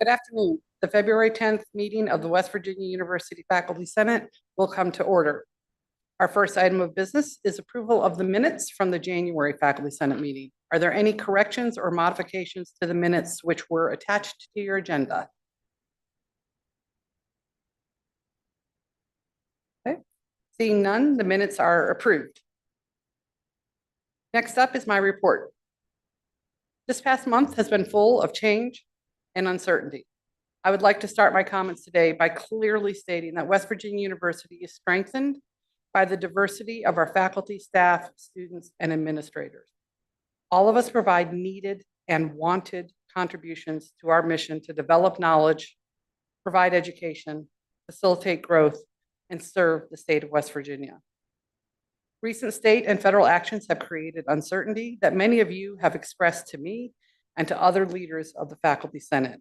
Good afternoon. The February 10th meeting of the West Virginia University Faculty Senate will come to order. Our first item of business is approval of the minutes from the January Faculty Senate meeting. Are there any corrections or modifications to the minutes which were attached to your agenda? Okay. Seeing none, the minutes are approved. Next up is my report. This past month has been full of change and uncertainty. I would like to start my comments today by clearly stating that West Virginia University is strengthened by the diversity of our faculty, staff, students, and administrators. All of us provide needed and wanted contributions to our mission to develop knowledge, provide education, facilitate growth, and serve the state of West Virginia. Recent state and federal actions have created uncertainty that many of you have expressed to me and to other leaders of the Faculty Senate.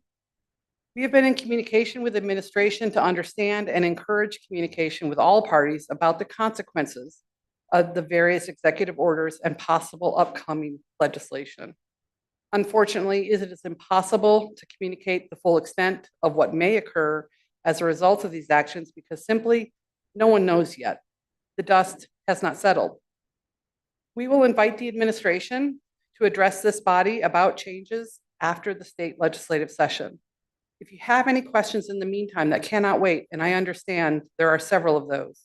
We have been in communication with administration to understand and encourage communication with all parties about the consequences of the various executive orders and possible upcoming legislation. Unfortunately, it is impossible to communicate the full extent of what may occur as a result of these actions because simply no one knows yet. The dust has not settled. We will invite the administration to address this body about changes after the state legislative session. If you have any questions in the meantime that cannot wait, and I understand there are several of those,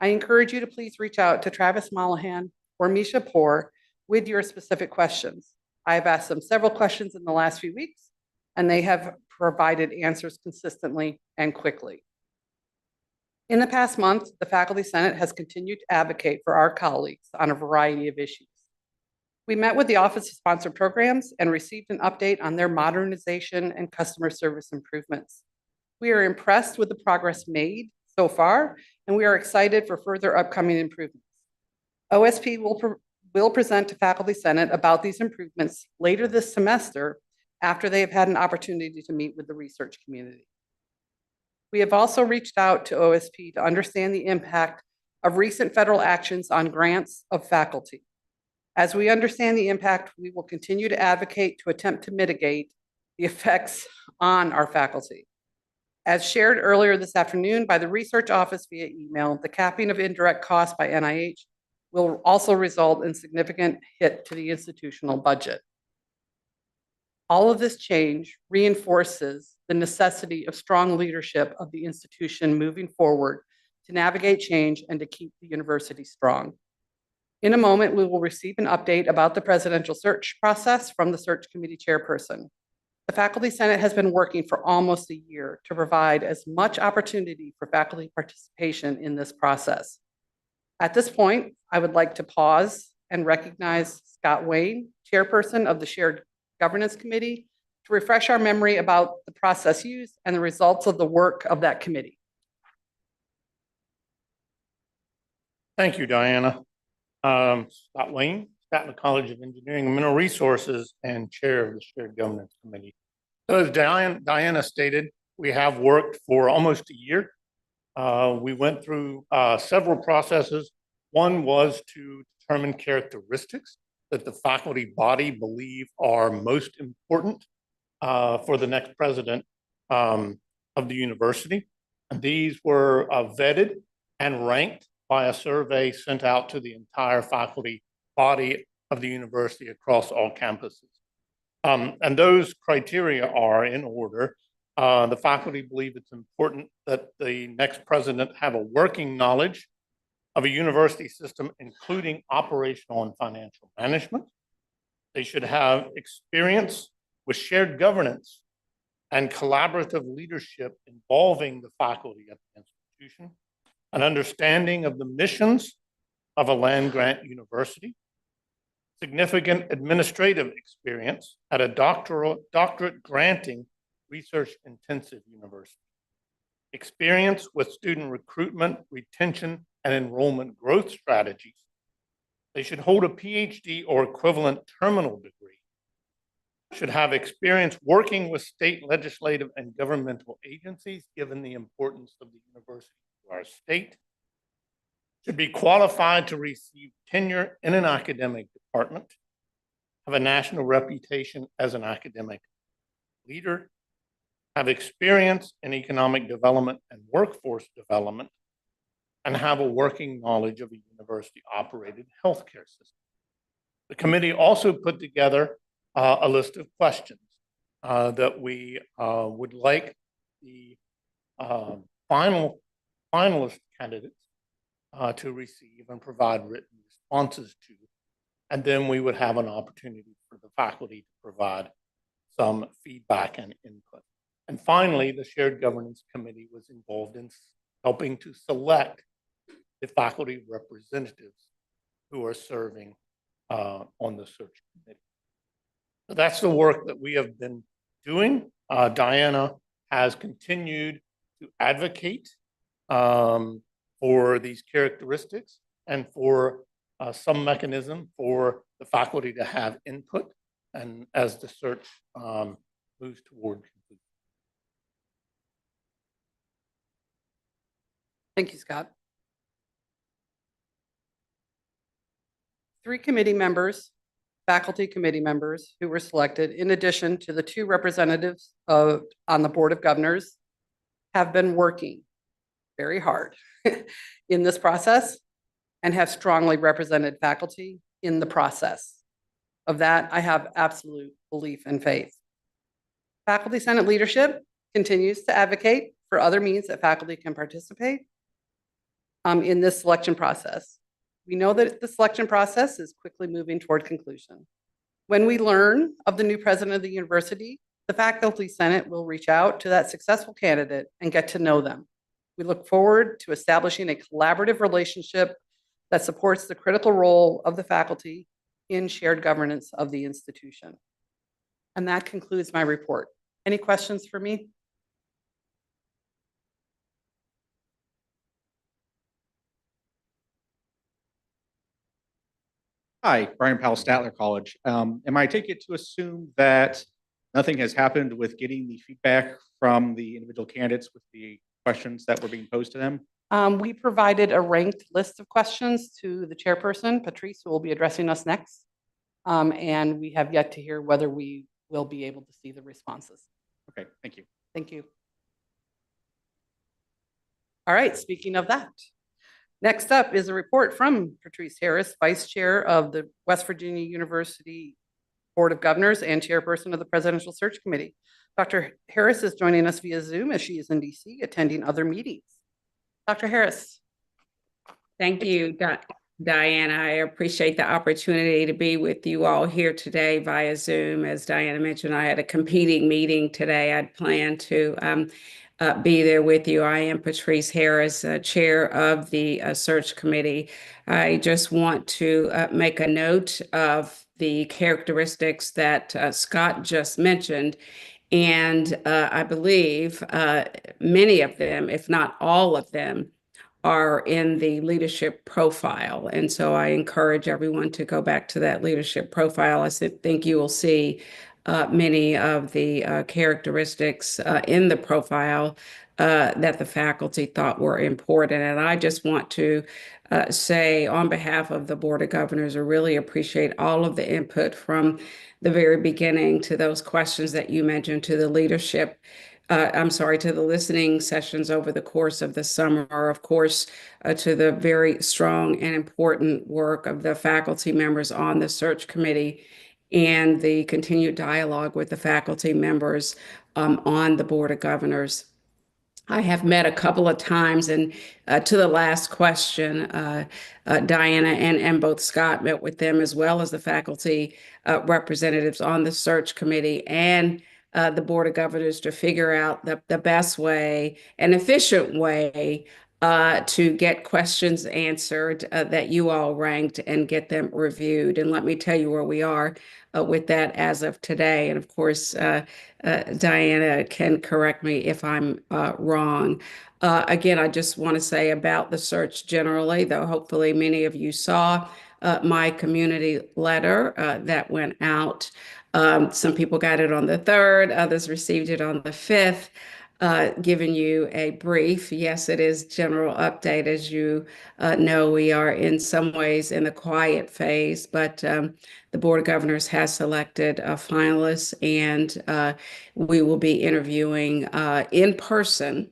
I encourage you to please reach out to Travis Mollahan or Misha Poor with your specific questions. I have asked them several questions in the last few weeks, and they have provided answers consistently and quickly. In the past month, the Faculty Senate has continued to advocate for our colleagues on a variety of issues. We met with the Office of Sponsored Programs and received an update on their modernization and customer service improvements. We are impressed with the progress made so far, and we are excited for further upcoming improvements. OSP will present to Faculty Senate about these improvements later this semester after they have had an opportunity to meet with the research community. We have also reached out to OSP to understand the impact of recent federal actions on grants of faculty. As we understand the impact, we will continue to advocate to attempt to mitigate the effects on our faculty. As shared earlier this afternoon by the research office via email, the capping of indirect costs by NIH will also result in significant hit to the institutional budget. All of this change reinforces the necessity of strong leadership of the institution moving forward to navigate change and to keep the university strong. In a moment, we will receive an update about the presidential search process from the search committee chairperson. The Faculty Senate has been working for almost a year to provide as much opportunity for faculty participation in this process. At this point, I would like to pause and recognize Scott Wayne, chairperson of the Shared Governance Committee, to refresh our memory about the process used and the results of the work of that committee. Thank you, Diana. Scott Wayne, Statler College of Engineering and Mineral Resources, and chair of the Shared Governance Committee. So as Diana stated, we have worked for almost a year. We went through several processes. One was to determine characteristics that the faculty body believe are most important for the next president of the university. And these were vetted and ranked by a survey sent out to the entire faculty body of the university across all campuses. And those criteria are in order. The faculty believe it's important that the next president have a working knowledge of a university system, including operational and financial management. They should have experience with shared governance and collaborative leadership involving the faculty at the institution, an understanding of the missions of a land-grant university, significant administrative experience at a doctorate granting research-intensive university, experience with student recruitment, retention, and enrollment growth strategies. They should hold a PhD or equivalent terminal degree, should have experience working with state legislative and governmental agencies, given the importance of the university to our state, should be qualified to receive tenure in an academic department, have a national reputation as an academic leader, have experience in economic development and workforce development, and have a working knowledge of a university-operated healthcare system. The committee also put together a list of questions that we would like the finalist candidates to receive and provide written responses to. And then we would have an opportunity for the faculty to provide some feedback and input. And finally, the Shared Governance Committee was involved in helping to select the faculty representatives who are serving on the search committee. So that's the work that we have been doing. Diana has continued to advocate for these characteristics and for some mechanism for the faculty to have input, and as the search moves toward conclusion. Thank you, Scott. 3 committee members, faculty committee members who were selected, in addition to the 2 representatives on the Board of Governors, have been working very hard in this process and have strongly represented faculty in the process. Of that, I have absolute belief and faith. Faculty Senate leadership continues to advocate for other means that faculty can participate in this selection process. We know that the selection process is quickly moving toward conclusion. When we learn of the new president of the university, the Faculty Senate will reach out to that successful candidate and get to know them. We look forward to establishing a collaborative relationship that supports the critical role of the faculty in shared governance of the institution. And that concludes my report. Any questions for me? Hi, Brian Powell, Statler College. Am I take it to assume that nothing has happened with getting the feedback from the individual candidates with the questions that were being posed to them? We provided a ranked list of questions to the chairperson, Patrice, who will be addressing us next. And we have yet to hear whether we will be able to see the responses. Okay, thank you. Thank you. All right, speaking of that, next up is a report from Patrice Harris, Vice Chair of the West Virginia University Board of Governors and Chairperson of the Presidential Search Committee. Dr. Harris is joining us via Zoom as she is in DC attending other meetings. Dr. Harris. Thank you, Diana. I appreciate the opportunity to be with you all here today via Zoom. As Diana mentioned, I had a competing meeting today. I'd planned to be there with you. I am Patrice Harris, Chair of the Search Committee. I just want to make a note of the characteristics that Scott just mentioned. And I believe many of them, if not all of them, are in the leadership profile. And so I encourage everyone to go back to that leadership profile. I think you will see many of the characteristics in the profile that the faculty thought were important. And I just want to say on behalf of the Board of Governors, I really appreciate all of the input from the very beginning to those questions that you mentioned, to the leadership to the listening sessions over the course of the summer, of course, to the very strong and important work of the faculty members on the search committee, and the continued dialogue with the faculty members on the Board of Governors. I have met a couple of times, and to the last question, Diana and both Scott met with them, as well as the faculty representatives on the search committee and the Board of Governors, to figure out the best way, an efficient way to get questions answered that you all ranked and get them reviewed. And let me tell you where we are with that as of today. And of course, Diana can correct me if I'm wrong. Again, I just want to say about the search generally, though hopefully many of you saw my community letter that went out. Some people got it on the 3rd, others received it on the 5th. giving you a brief. Yes, it is general update. As you know, we are in some ways in the quiet phase, but the Board of Governors has selected finalists, and we will be interviewing in person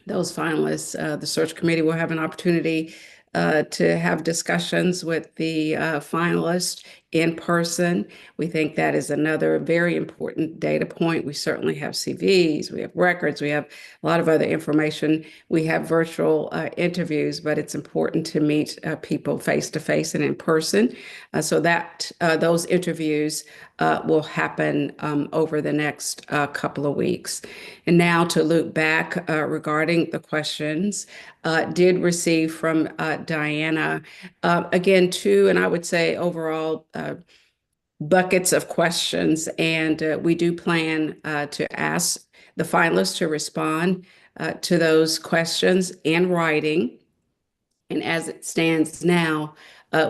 those finalists. The search committee will have an opportunity to have discussions with the finalists in person. We think that is another very important data point. We certainly have CVs, we have records, we have a lot of other information. We have virtual interviews, but it's important to meet people face to face and in person. So that those interviews will happen over the next couple of weeks. And now to loop back regarding the questions, did receive from Diana, again, two, and I would say overall, buckets of questions. And we do plan to ask the finalists to respond to those questions in writing. And as it stands now,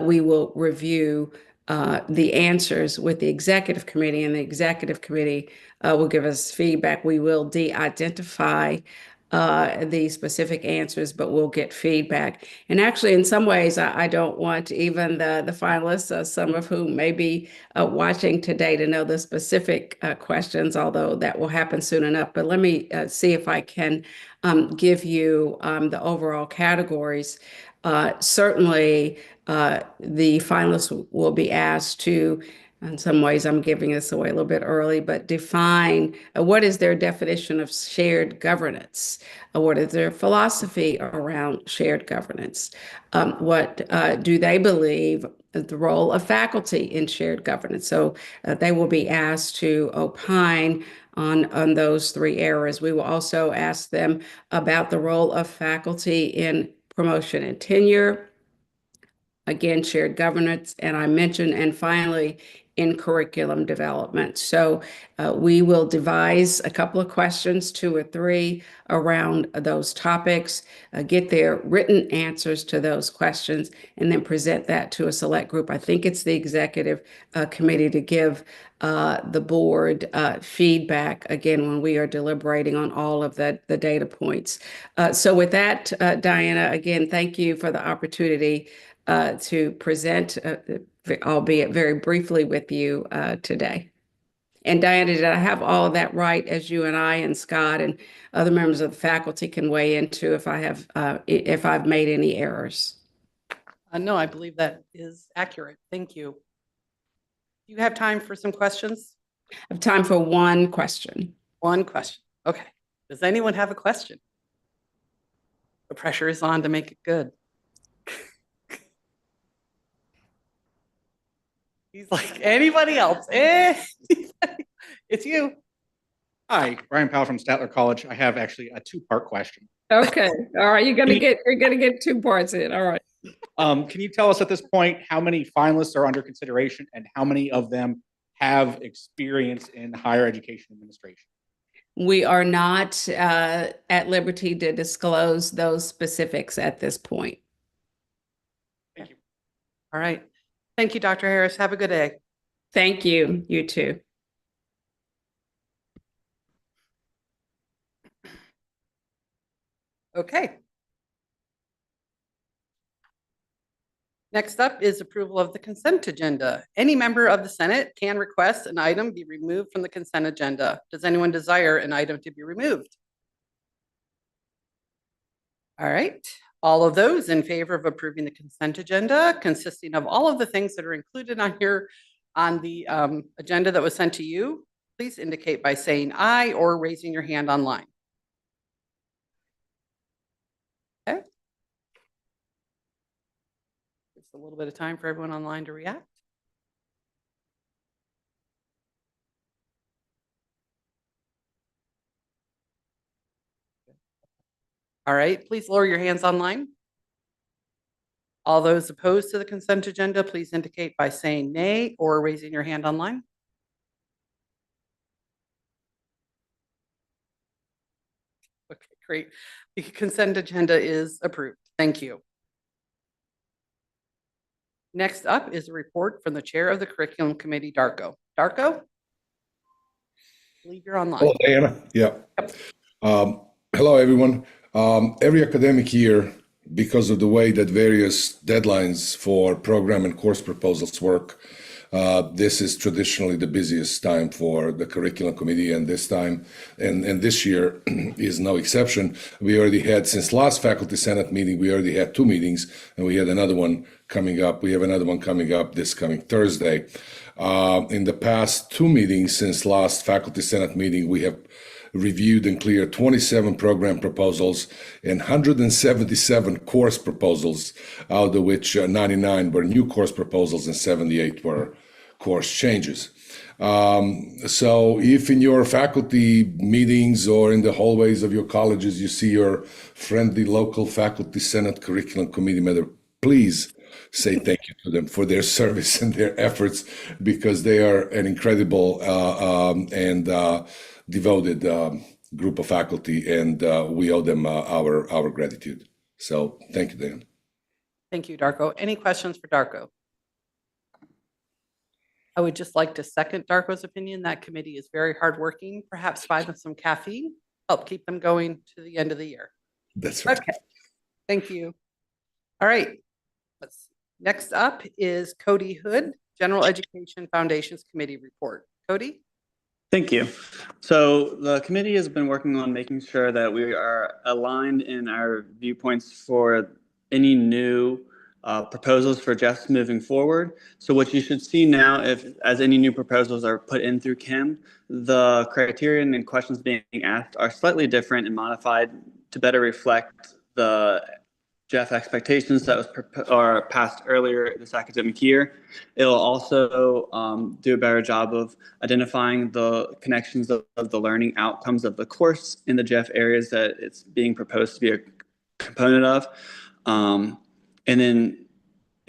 we will review the answers with the executive committee, and the executive committee will give us feedback. We will de-identify the specific answers, but we'll get feedback. And actually, in some ways, I don't want even the finalists, some of whom may be watching today, to know the specific questions, although that will happen soon enough. But let me see if I can give you the overall categories. Certainly, the finalists will be asked to, in some ways, I'm giving this away a little bit early, but define what is their definition of shared governance? What is their philosophy around shared governance? What do they believe the role of faculty in shared governance? So they will be asked to opine on those three areas. We will also ask them about the role of faculty in promotion and tenure, again, shared governance, and I mentioned, and finally, in curriculum development. So we will devise a couple of questions, 2 or 3, around those topics, get their written answers to those questions, and then present that to a select group. I think it's the executive committee to give the board feedback, again, when we are deliberating on all of the data points. So with that, Diana, again, thank you for the opportunity to present, albeit very briefly, with you today. And Diana, did I have all of that right, as you and I and Scott and other members of the faculty can weigh into if I've made any errors? No, I believe that is accurate. Thank you. Do you have time for some questions? I have time for one question. One question. Okay. Does anyone have a question? The pressure is on to make it good. He's like, anybody else? It's you. Hi, Brian Powell from Statler College. I have actually a 2-part question. Okay. All right. You're gonna get 2 parts in. All right. Can you tell us at this point how many finalists are under consideration and how many of them have experience in higher education administration? We are not at liberty to disclose those specifics at this point. Thank you. All right. Thank you, Dr. Harris. Have a good day. Thank you. You too. Okay. Next up is approval of the consent agenda. Any member of the Senate can request an item be removed from the consent agenda. Does anyone desire an item to be removed? All right. All of those in favor of approving the consent agenda, consisting of all of the things that are included on here on the agenda that was sent to you, please indicate by saying aye or raising your hand online. Okay. Just a little bit of time for everyone online to react. All right, please lower your hands online. All those opposed to the consent agenda, please indicate by saying nay or raising your hand online. Okay, great. The consent agenda is approved. Thank you. Next up is a report from the chair of the curriculum committee, Darko. Darko? I believe you're online. Hello, Diana. Yeah. Yep. Hello, everyone. Every academic year, because of the way that various deadlines for program and course proposals work, this is traditionally the busiest time for the curriculum committee, and this year is no exception. We already had, since last faculty senate meeting, we already had 2 meetings, and we had another one coming up. We have another one coming up this coming Thursday. In the past 2 meetings since last faculty senate meeting, we have reviewed and cleared 27 program proposals and 177 course proposals, out of which 99 were new course proposals and 78 were course changes. So if in your faculty meetings or in the hallways of your colleges, you see your friendly local faculty senate curriculum committee member, please say thank you to them for their service and their efforts, because they are an incredible and devoted group of faculty, and we owe them our gratitude. So thank you, Dan. Thank you, Darko. Any questions for Darko? I would just like to second Darko's opinion. That committee is very hardworking. Perhaps buy them some caffeine, help keep them going to the end of the year. That's right. Okay, thank you. All right, next up is Cody Hood, General Education Foundations Committee Report. Cody? Thank you. So the committee has been working on making sure that we are aligned in our viewpoints for any new proposals for JEFs moving forward. So what you should see now, as any new proposals are put in through Kim, the criterion and questions being asked are slightly different and modified to better reflect the JEF expectations that was passed earlier this academic year. It'll also do a better job of identifying the connections of the learning outcomes of the course in the JEF areas that it's being proposed to be a component of. And then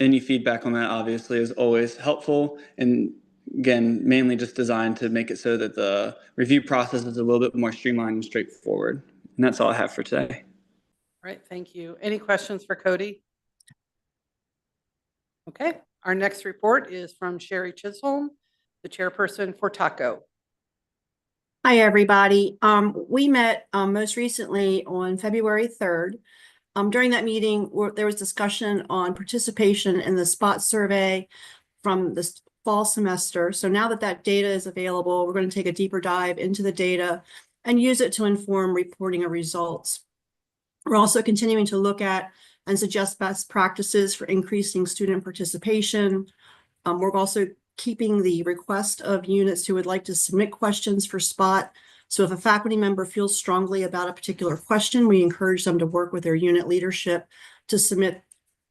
any feedback on that obviously is always helpful. And again, mainly just designed to make it so that the review process is a little bit more streamlined and straightforward. And that's all I have for today. All right, thank you. Any questions for Cody? Okay, our next report is from Sherry Chisholm, the chairperson for TACO. Hi, everybody. We met most recently on February 3rd. During that meeting, there was discussion on participation in the SPOT survey from the fall semester. So now that that data is available, we're going to take a deeper dive into the data and use it to inform reporting of results. We're also continuing to look at and suggest best practices for increasing student participation. We're also keeping the request of units who would like to submit questions for SPOT. So if a faculty member feels strongly about a particular question, we encourage them to work with their unit leadership to submit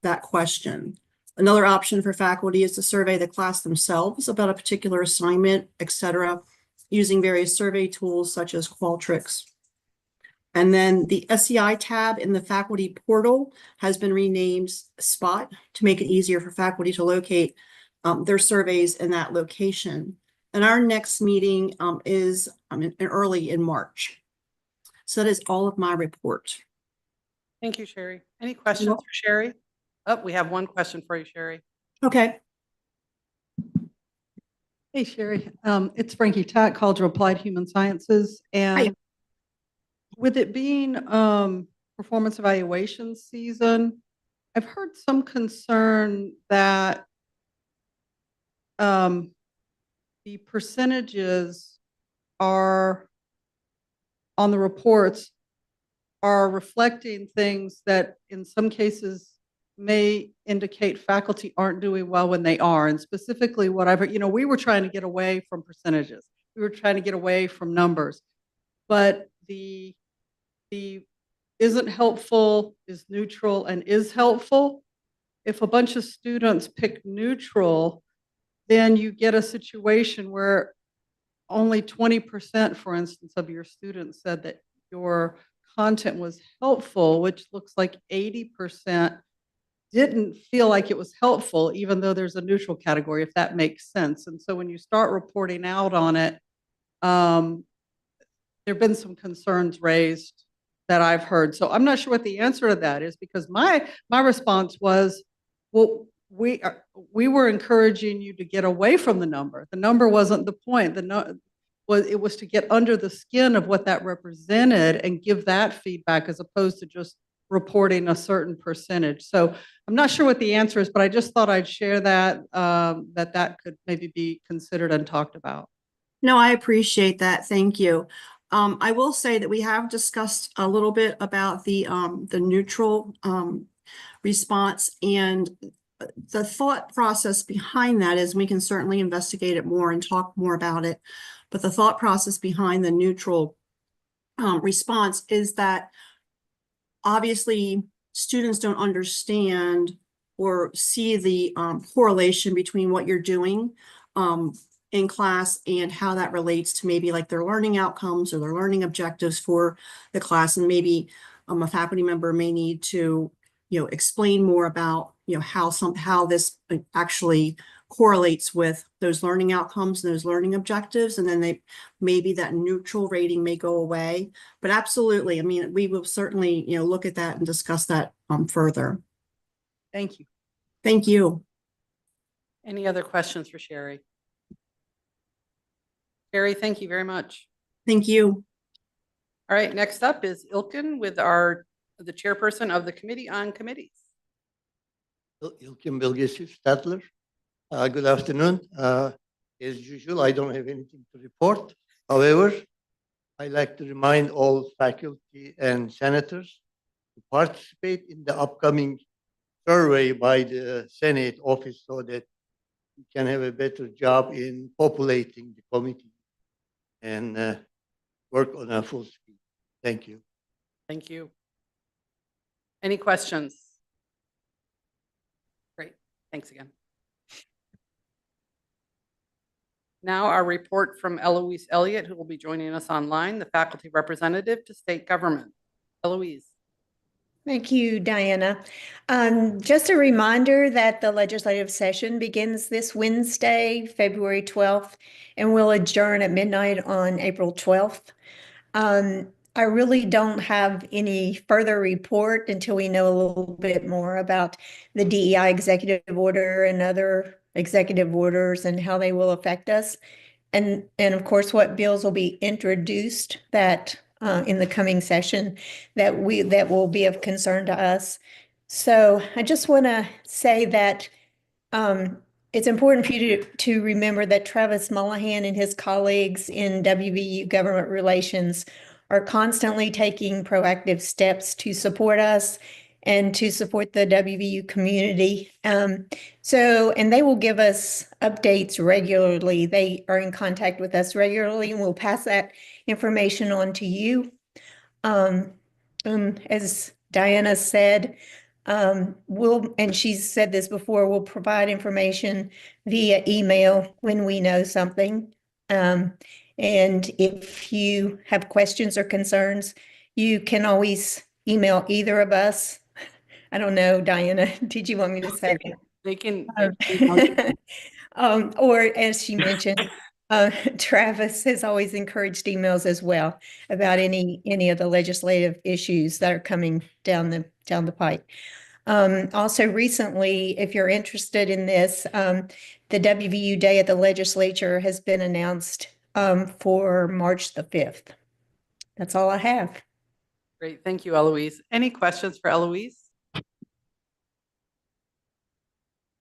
that question. Another option for faculty is to survey the class themselves about a particular assignment, etc., using various survey tools such as Qualtrics. And then the SEI tab in the faculty portal has been renamed SPOT to make it easier for faculty to locate their surveys in that location. And our next meeting is early in March. So that is all of my report. Thank you, Sherry. Any questions for Sherry? Oh, we have one question for you, Sherry. Okay. Hey, Sherry. It's Frankie Tack, College of Applied Human Sciences. And Hi. With it being performance evaluation season, I've heard some concern that the percentages are on the reports are reflecting things that in some cases may indicate faculty aren't doing well when they are. And specifically what I've heard, we were trying to get away from percentages. We were trying to get away from numbers, but the isn't helpful, is neutral, and is helpful. If a bunch of students pick neutral, then you get a situation where only 20%, for instance, of your students said that your content was helpful, which looks like 80% didn't feel like it was helpful, even though there's a neutral category, if that makes sense. And so when you start reporting out on it, there have been some concerns raised that I've heard. So I'm not sure what the answer to that is, because my response was, well, we were encouraging you to get away from the number. The number wasn't the point. it was to get under the skin of what that represented and give that feedback as opposed to just reporting a certain percentage. So I'm not sure what the answer is, but I just thought I'd share that, that could maybe be considered and talked about. No, I appreciate that. Thank you. I will say that we have discussed a little bit about the neutral, response, and the thought process behind that is we can certainly investigate it more and talk more about it. But the thought process behind the neutral, response is that obviously students don't understand or see the correlation between what you're doing in class and how that relates to maybe like their learning outcomes or their learning objectives for the class. And maybe a faculty member may need to, explain more about, how this actually correlates with those learning outcomes and those learning objectives. And then maybe that neutral rating may go away. But absolutely, I mean, we will certainly, look at that and discuss that further. Thank you. Thank you. Any other questions for Sherry? Sherry, thank you very much. Thank you. All right, next up is Ilkin with the chairperson of the Committee on Committees. Ilkin Bilgesi Stadler. Good afternoon. As usual, I don't have anything to report. However, I like to remind all faculty and senators to participate in the upcoming survey by the Senate office so that we can have a better job in populating the committee and work on a full speed. Thank you. Thank you. Any questions? Great, thanks again. Now our report from Eloise Elliott, who will be joining us online, the faculty representative to state government. Eloise. Thank you, Diana. Just a reminder that the legislative session begins this Wednesday, February 12th, and will adjourn at midnight on April 12th. I really don't have any further report until we know a little bit more about the DEI executive order and other executive orders and how they will affect us. And of course, what bills will be introduced that in the coming session that will be of concern to us. So I just want to say that it's important for you to remember that Travis Mullahan and his colleagues in WVU government relations are constantly taking proactive steps to support us and to support the WVU community. And they will give us updates regularly. They are in contact with us regularly, and we'll pass that information on to you. As Diana said, and she's said this before, we'll provide information via email when we know something. And if you have questions or concerns, you can always email either of us. I don't know, Diana, did you want me to say that? They can. Or as she mentioned, Travis has always encouraged emails as well about any of the legislative issues that are coming down the pipe. Also recently, if you're interested in this, the WVU Day at the Legislature has been announced for March the 5th. That's all I have. Great, thank you, Eloise. Any questions for Eloise?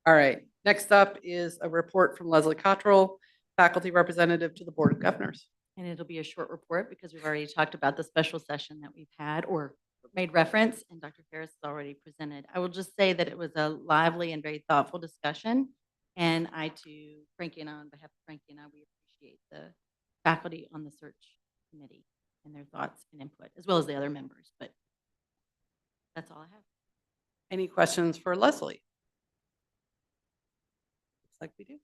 All right, next up is a report from Leslie Cottrell, faculty representative to the Board of Governors. And it'll be a short report because we've already talked about the special session that we've had or made reference, and Dr. Ferris has already presented. I will just say that it was a lively and very thoughtful discussion. And I too, Frankie and I, on behalf of Frankie and I, we appreciate the faculty on the search committee and their thoughts and input, as well as the other members. But that's all I have. Any questions for Leslie? Looks like we do.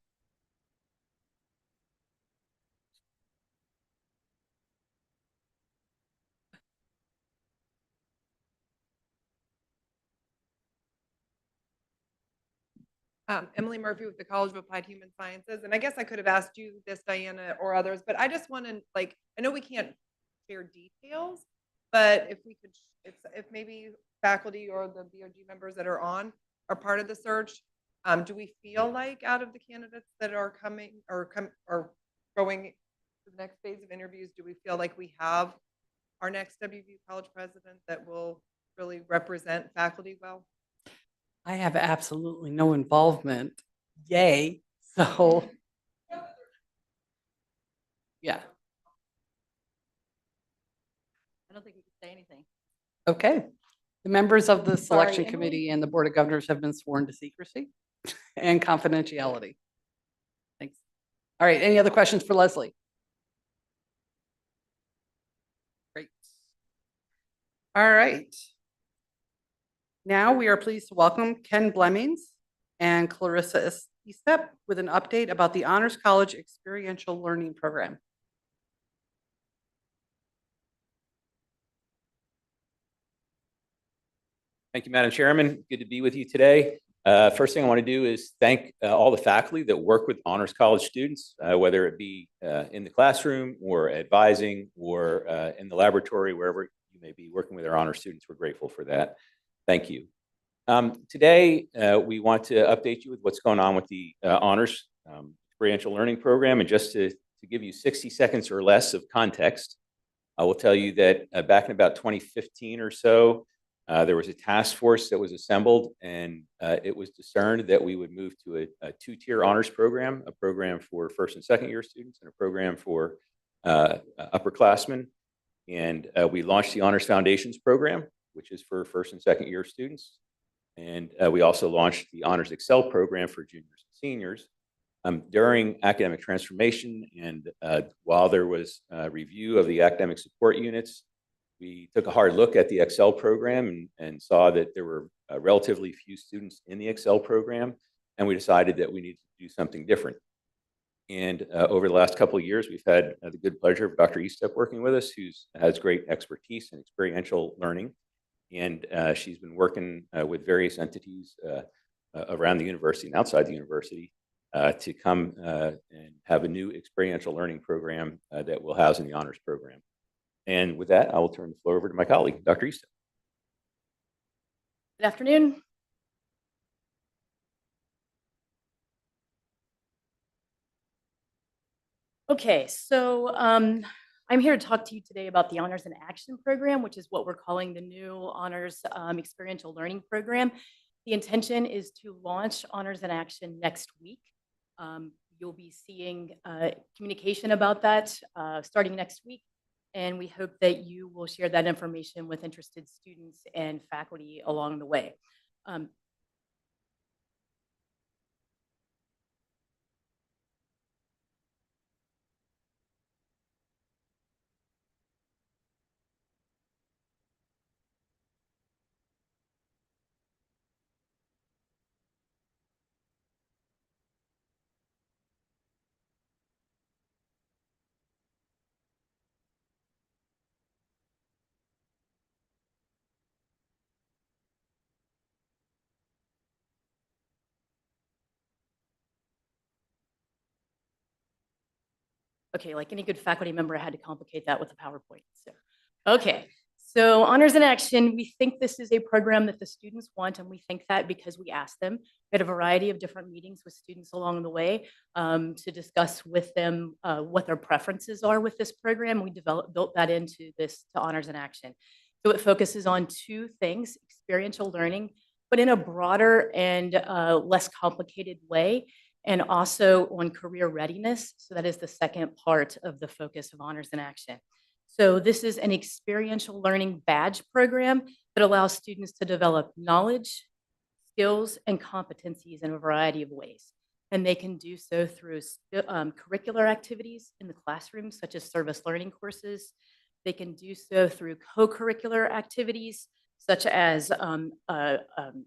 Emily Murphy with the College of Applied Human Sciences. And I guess I could have asked you this, Diana, or others, but I just want to, I know we can't share details, but if we could, if maybe faculty or the BOG members that are on are part of the search, do we feel like out of the candidates that are coming or going to the next phase of interviews, do we feel like we have our next WVU college president that will really represent faculty well? I have absolutely no involvement. Yay. So, yeah. I don't think we can say anything. Okay. The members of the selection Emily. committee and the board of governors have been sworn to secrecy and confidentiality. Thanks. All right. Any other questions for Leslie? Great. All right. Now we are pleased to welcome Ken Blemmings and Clarissa Estep with an update about the Honors College Experiential Learning Program. Thank you, Madam Chairman. Good to be with you today. First thing I want to do is thank all the faculty that work with Honors College students, whether it be in the classroom or advising or in the laboratory, wherever you may be working with our honor students. We're grateful for that. Thank you. Today, we want to update you with what's going on with the Honors Experiential Learning Program. And just to give you 60 seconds or less of context, I will tell you that back in about 2015 or so, there was a task force that was assembled, and it was discerned that we would move to a two-tier honors program, a program for first and second year students and a program for upperclassmen. And we launched the Honors Foundations program, which is for first and second year students. And we also launched the Honors Excel program for juniors and seniors. During academic transformation and while there was a review of the academic support units, we took a hard look at the Excel program and saw that there were relatively few students in the Excel program, and we decided that we needed to do something different. And over the last couple of years, we've had the good pleasure of Dr. Estep working with us, who has great expertise in experiential learning. And she's been working with various entities around the university and outside the university to come and have a new experiential learning program that we'll house in the honors program. And with that, I will turn the floor over to my colleague, Dr. Estep. Good afternoon. Okay, so I'm here to talk to you today about the Honors in Action program, which is what we're calling the new Honors Experiential Learning Program. The intention is to launch Honors in Action next week. You'll be seeing communication about that starting next week. And we hope that you will share that information with interested students and faculty along the way. Okay, like any good faculty member, I had to complicate that with a PowerPoint. So, okay. So Honors in Action, we think this is a program that the students want, and we think that because we asked them. We had a variety of different meetings with students along the way to discuss with them what their preferences are with this program. We built that into this to Honors in Action. So it focuses on two things: experiential learning, but in a broader and less complicated way, and also on career readiness. So that is the second part of the focus of Honors in Action. So this is an experiential learning badge program that allows students to develop knowledge, skills, and competencies in a variety of ways. And they can do so through curricular activities in the classroom, such as service learning courses. They can do so through co-curricular activities, such as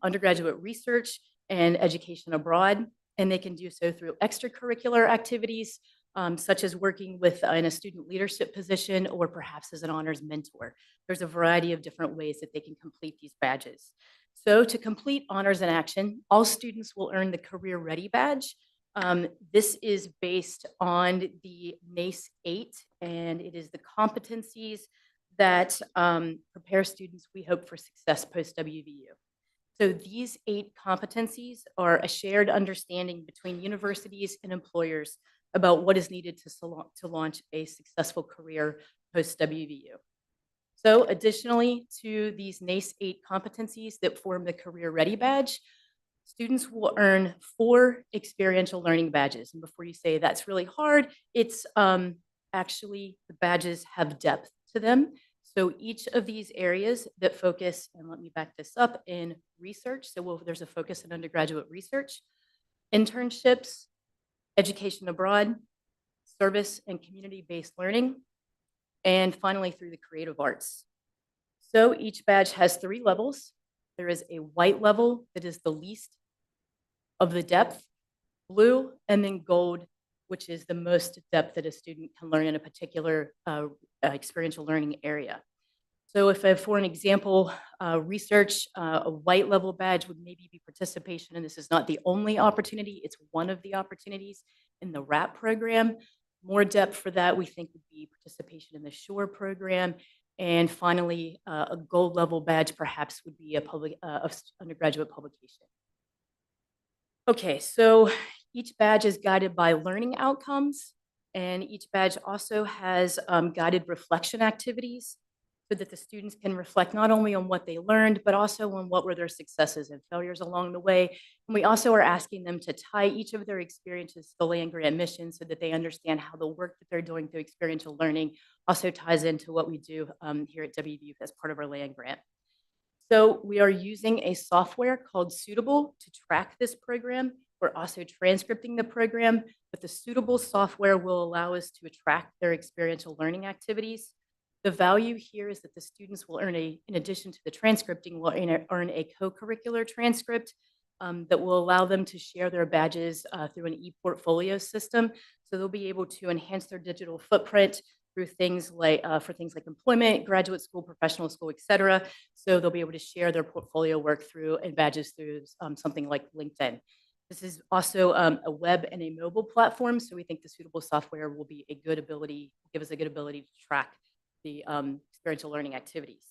undergraduate research and education abroad. And they can do so through extracurricular activities, such as working with in a student leadership position or perhaps as an honors mentor. There's a variety of different ways that they can complete these badges. So to complete Honors in Action, all students will earn the Career Ready badge. This is based on the NACE 8, and it is the competencies that prepare students, we hope, for success post-WVU. So these 8 competencies are a shared understanding between universities and employers about what is needed to launch a successful career post WVU. So additionally to these NACE 8 competencies that form the Career Ready badge, students will earn 4 experiential learning badges. And before you say that's really hard, it's actually the badges have depth to them. So each of these areas that focus, and let me back this up, in research. So there's a focus in undergraduate research, internships, education abroad, service and community-based learning, and finally through the creative arts. So each badge has 3 levels. There is a white level that is the least of the depth, blue, and then gold, which is the most depth that a student can learn in a particular experiential learning area. So if for an example, research, a white level badge would maybe be participation, and this is not the only opportunity, it's one of the opportunities in the RAP program. More depth for that, we think, would be participation in the SHORE program. And finally, a gold level badge perhaps would be a undergraduate publication. Okay, so each badge is guided by learning outcomes, and each badge also has guided reflection activities so that the students can reflect not only on what they learned, but also on what were their successes and failures along the way. And we also are asking them to tie each of their experiences to the land-grant mission so that they understand how the work that they're doing through experiential learning also ties into what we do here at WVU as part of our land-grant. So we are using a software called Suitable to track this program. We're also transcripting the program, but the Suitable software will allow us to track their experiential learning activities. The value here is that the students will earn in addition to the transcripting, will earn a co-curricular transcript that will allow them to share their badges through an e-portfolio system. So they'll be able to enhance their digital footprint through things like employment, graduate school, professional school, et cetera. So they'll be able to share their portfolio work through and badges through something like LinkedIn. This is also a web and a mobile platform. So we think the Suitable software will be a good ability, give us a good ability to track the experiential learning activities.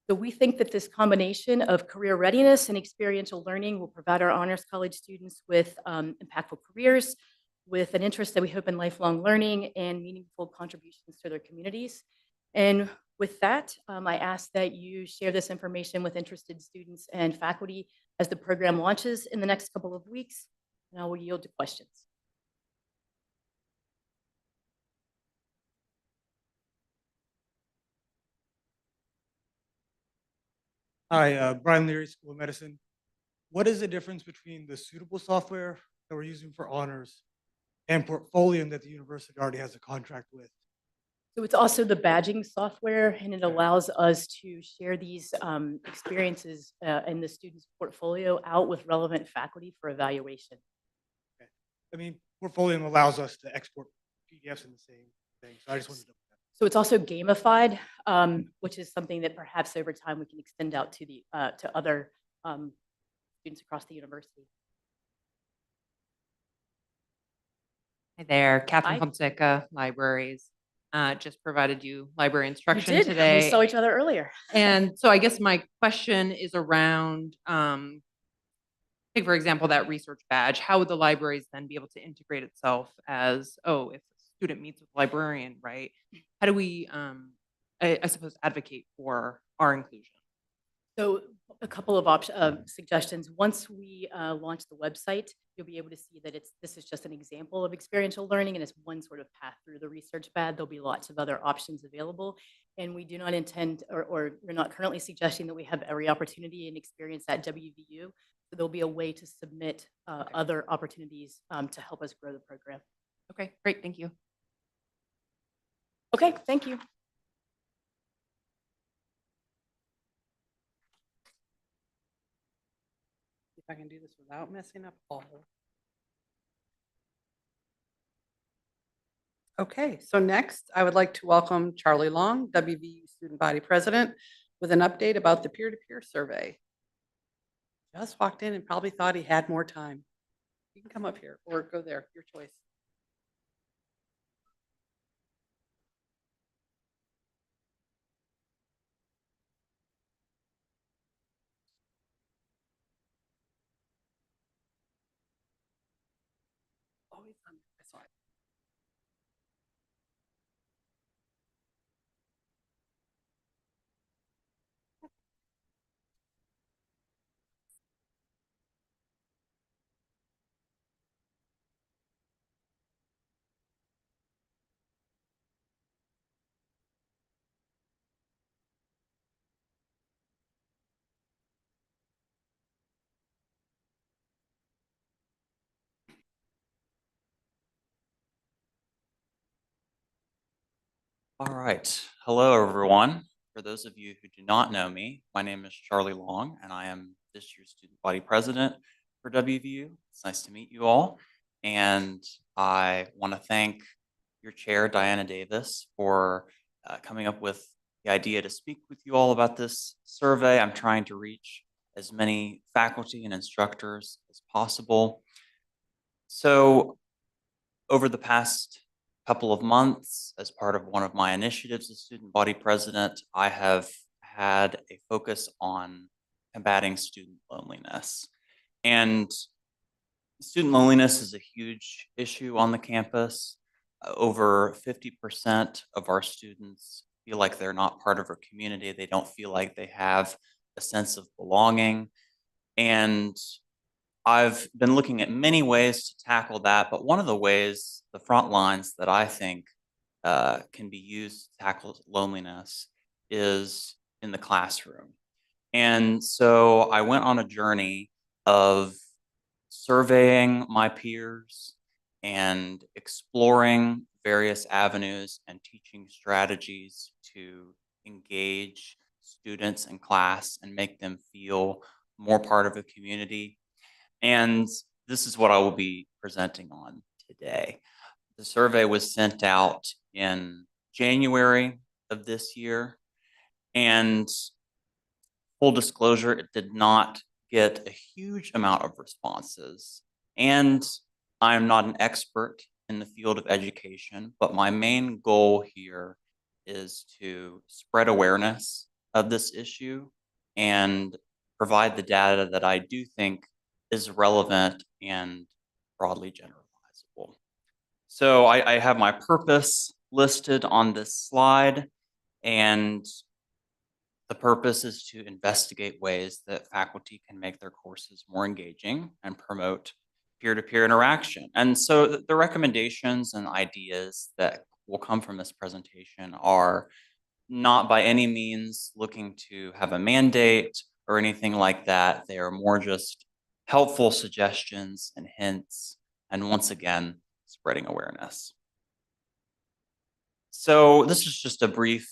So we think that this combination of career readiness and experiential learning will provide our Honors College students with impactful careers, with an interest that we hope in lifelong learning and meaningful contributions to their communities. And with that, I ask that you share this information with interested students and faculty as the program launches in the next couple of weeks, and I will yield to questions. Hi, Brian Leary, School of Medicine. What is the difference between the Suitable software that we're using for honors and Portfolio that the university already has a contract with? So it's also the badging software, and it allows us to share these experiences in the student's portfolio out with relevant faculty for evaluation. Okay. I mean, Portfolio allows us to export PDFs in the same thing, so I just wanted to. So it's also gamified, which is something that perhaps over time we can extend out to the to other students across the university. Hi there, Catherine Hi. Fonseca, Libraries. Just provided you library We instruction did. today. We saw each other earlier. And so I guess my question is around, take for example, that research badge. How would the libraries then be able to integrate itself as, oh, if a student meets with a librarian, right? How do we, I suppose, advocate for our inclusion? So a couple of suggestions. Once we launch the website, you'll be able to see that this is just an example of experiential learning, and it's one sort of path through the research pad. There'll be lots of other options available, and we do not intend, or we're not currently suggesting that we have every opportunity and experience at WVU. So there'll be a way to submit other opportunities to help us grow the program. Okay, great, thank you. Okay, thank you. If I can do this without messing up all. Okay, so next I would like to welcome Charlie Long, WVU Student Body President, with an update about the peer-to-peer survey. Just walked in and probably thought he had more time. You can come up here or go there, your choice. Always on this side. All right. Hello, everyone. For those of you who do not know me, my name is Charlie Long, and I am this year's student body president for WVU. It's nice to meet you all. And I want to thank your chair, Diana Davis, for coming up with the idea to speak with you all about this survey. I'm trying to reach as many faculty and instructors as possible. So over the past couple of months, as part of one of my initiatives as student body president, I have had a focus on combating student loneliness. And student loneliness is a huge issue on the campus. Over 50% of our students feel like they're not part of our community. They don't feel like they have a sense of belonging. And I've been looking at many ways to tackle that, but one of the ways, the front lines that I think can be used to tackle loneliness is in the classroom. And so I went on a journey of surveying my peers and exploring various avenues and teaching strategies to engage students in class and make them feel more part of a community. And this is what I will be presenting on today. The survey was sent out in January of this year. And full disclosure, it did not get a huge amount of responses. And I'm not an expert in the field of education, but my main goal here is to spread awareness of this issue and provide the data that I do think is relevant and broadly generalizable. So I have my purpose listed on this slide, and the purpose is to investigate ways that faculty can make their courses more engaging and promote peer-to-peer interaction. And so the recommendations and ideas that will come from this presentation are not by any means looking to have a mandate or anything like that. They are more just helpful suggestions and hints, and once again, spreading awareness. So this is just a brief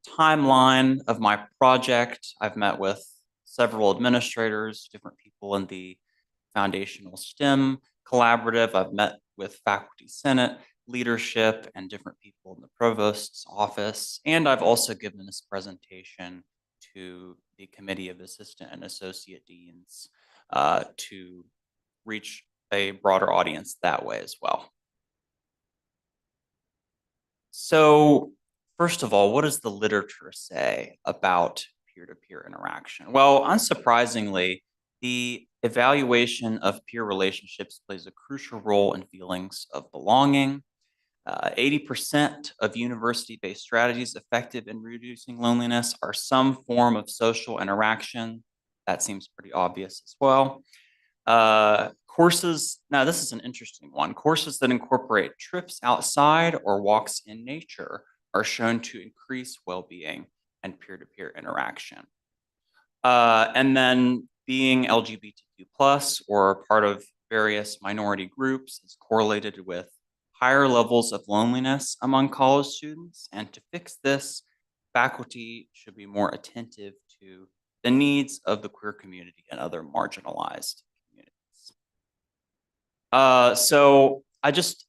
timeline of my project. I've met with several administrators, different people in the Foundational STEM Collaborative. I've met with Faculty Senate leadership and different people in the Provost's office. And I've also given this presentation to the Committee of Assistant and Associate Deans to reach a broader audience that way as well. So first of all, what does the literature say about peer-to-peer interaction? Well, unsurprisingly, the evaluation of peer relationships plays a crucial role in feelings of belonging. 80% of university-based strategies effective in reducing loneliness are some form of social interaction. That seems pretty obvious as well. Courses, now this is an interesting one. Courses that incorporate trips outside or walks in nature are shown to increase well-being and peer-to-peer interaction. And then being LGBTQ+ or part of various minority groups is correlated with higher levels of loneliness among college students. And to fix this, faculty should be more attentive to the needs of the queer community and other marginalized communities. So I just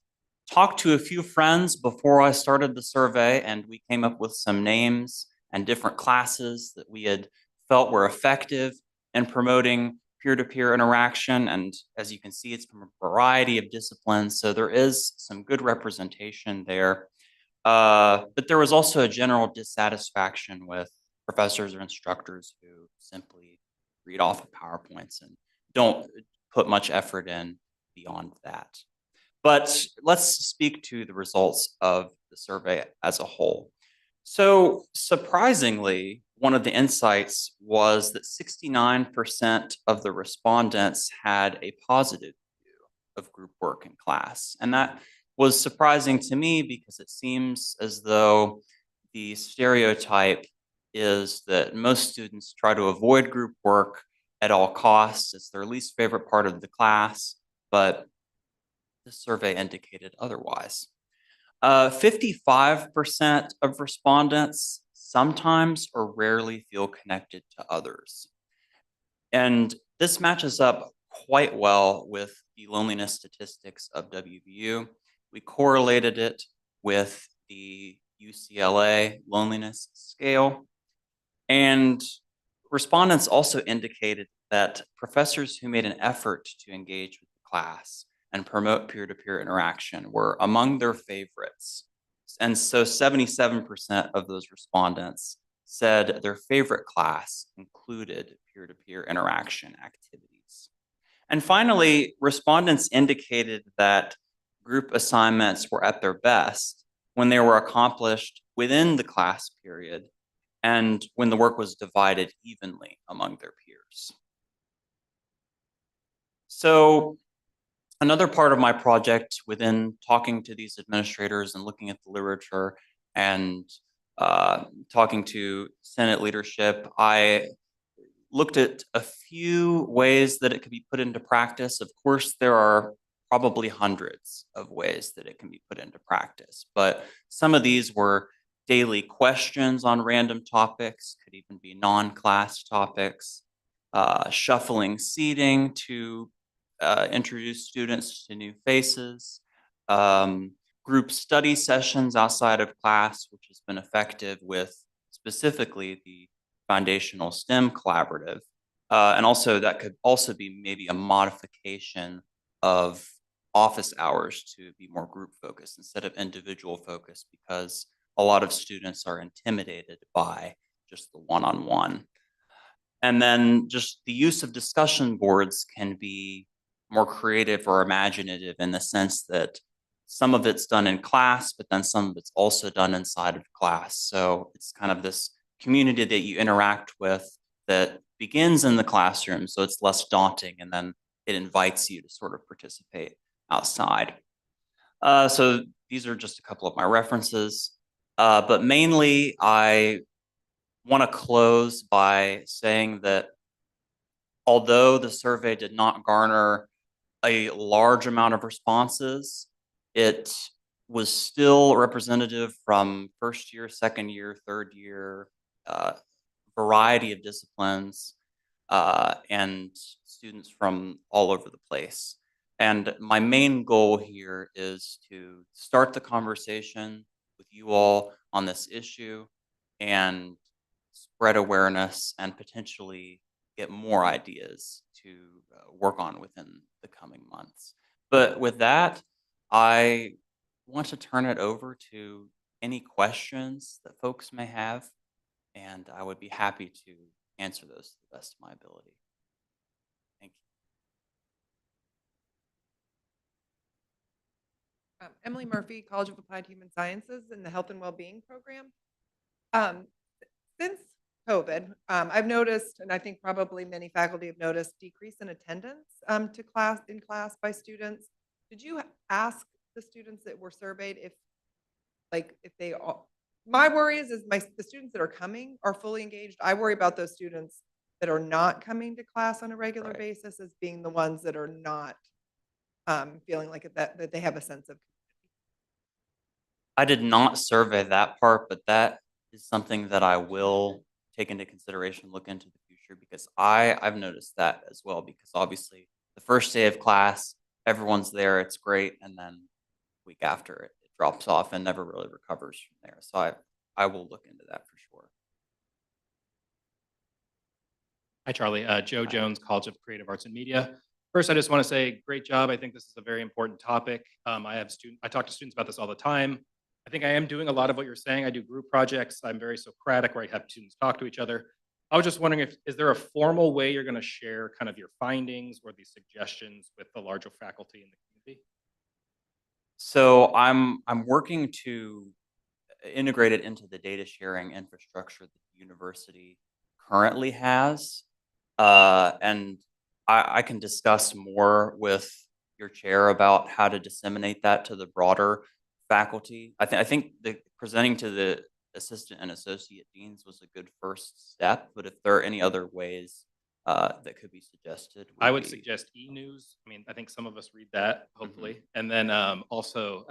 talked to a few friends before I started the survey, and we came up with some names and different classes that we had felt were effective in promoting peer-to-peer interaction. And as you can see, it's from a variety of disciplines. So there is some good representation there. But there was also a general dissatisfaction with professors or instructors who simply read off of PowerPoints and don't put much effort in beyond that. But let's speak to the results of the survey as a whole. So surprisingly, one of the insights was that 69% of the respondents had a positive view of group work in class. And that was surprising to me because it seems as though the stereotype is that most students try to avoid group work at all costs. It's their least favorite part of the class, but the survey indicated otherwise. 55% of respondents sometimes or rarely feel connected to others. And this matches up quite well with the loneliness statistics of WVU. We correlated it with the UCLA loneliness scale. And respondents also indicated that professors who made an effort to engage with the class and promote peer-to-peer interaction were among their favorites. And so 77% of those respondents said their favorite class included peer-to-peer interaction activities. And finally, respondents indicated that group assignments were at their best when they were accomplished within the class period and when the work was divided evenly among their peers. So another part of my project within talking to these administrators and looking at the literature and talking to Senate leadership, I looked at a few ways that it could be put into practice. Of course, there are probably hundreds of ways that it can be put into practice, but some of these were daily questions on random topics, could even be non-class topics, shuffling seating to introduce students to new faces, group study sessions outside of class, which has been effective with specifically the Foundational STEM Collaborative. And also that could also be maybe a modification of office hours to be more group focused instead of individual focused, because a lot of students are intimidated by just the one-on-one. And then just the use of discussion boards can be more creative or imaginative in the sense that some of it's done in class, but then some of it's also done inside of class. So it's kind of this community that you interact with that begins in the classroom, so it's less daunting, and then it invites you to sort of participate outside. So these are just a couple of my references, but mainly I want to close by saying that although the survey did not garner a large amount of responses, it was still representative from first year, second year, third year, variety of disciplines, and students from all over the place. And my main goal here is to start the conversation with you all on this issue and spread awareness and potentially get more ideas to work on within the coming months. But with that, I want to turn it over to any questions that folks may have, and I would be happy to answer those to the best of my ability. Thank you. Emily Murphy, College of Applied Human Sciences in the Health and Wellbeing program. Since COVID, I've noticed, and I think probably many faculty have noticed, decrease in attendance to class by students. Did you ask the students that were surveyed if they all? My worry is the students that are coming are fully engaged. I worry about those students that are not coming to class on a regular basis as being the ones that are not feeling like that they have a sense of. I did not survey that part, but that is something that I will take into consideration, look into the future, because I've noticed that as well, because obviously the first day of class, everyone's there, it's great, and then the week after it drops off and never really recovers from there. So I will look into that for sure. Hi, Charlie. Joe Jones, College of Creative Arts and Media. First, I just want to say great job. I think this is a very important topic. I talk to students about this all the time. I think I am doing a lot of what you're saying. I do group projects. I'm very Socratic, where I have students talk to each other. I was just wondering is there a formal way you're going to share kind of your findings or these suggestions with the larger faculty in the community? So I'm working to integrate it into the data sharing infrastructure that the university currently has. And I can discuss more with your chair about how to disseminate that to the broader faculty. I think presenting to the assistant and associate deans was a good first step, but if there are any other ways that could be suggested. I would be- suggest e-news. I mean, I think some of us read that, hopefully. And then also